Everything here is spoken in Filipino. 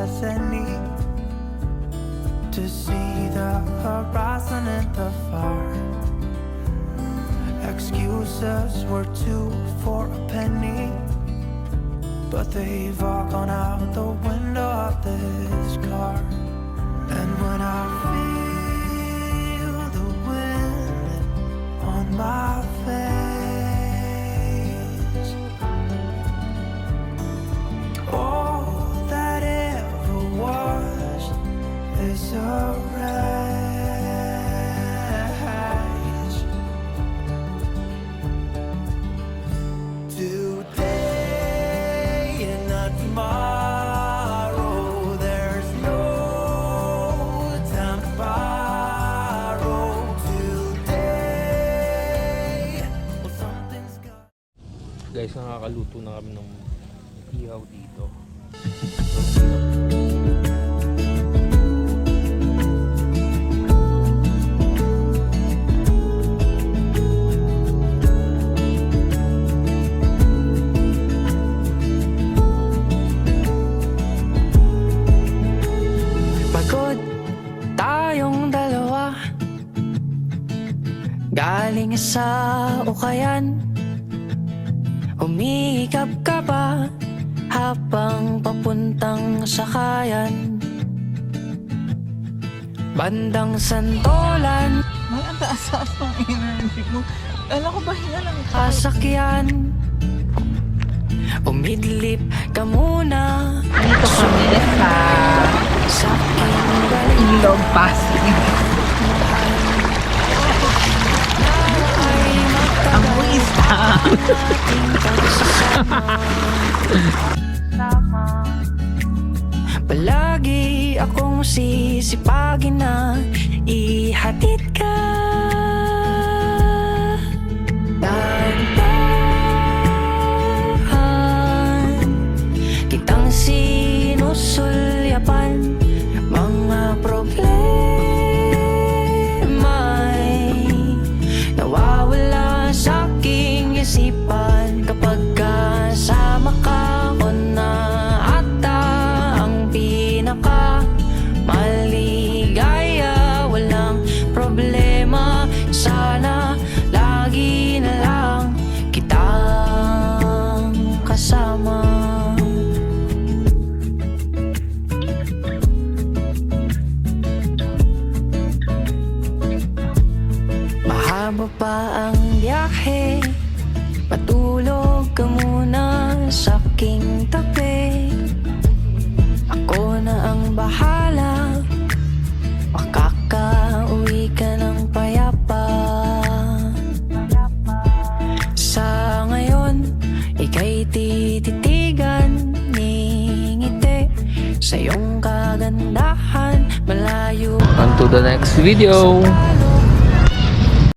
as any to see the horizon in the far. Excuses were two for a penny, but they've all gone out the window of this car. And when I feel the wind on my face, all that ever was is a rage. Today and not tomorrow, there's no time to borrow. Today, well, something's got. Guys, nakakaluto na kami ng ihaw dito. Pagod tayong dalawa, galing sa ukayan. Umihikap ka ba habang papuntang sakayan? Bandang Santolan, May ang taas-taas ng energy mo. Alam ko ba hinga lang ito? sasakyan. Umidlip ka muna Dito kami sa sa aking balik. Ilog Pasig. Ang buwista. Palagi akong sisipagin na ihatid ka. Dahan kitang sinusulyapan, mga problema'y nawawala sa aking isipan kapag kasama ka. Ako na ata ang pinaka maligaya, walang problema. Sana lagi na lang kitang kasama. Mahaba pa ang biyahe, matulog ka muna sa aking tabi. Ako na ang bahala, makakauwi ka ng payapa. Sa ngayon, ika'y tititigan ni ngiti sa iyong kagandahan. Malayo On to the next video. sa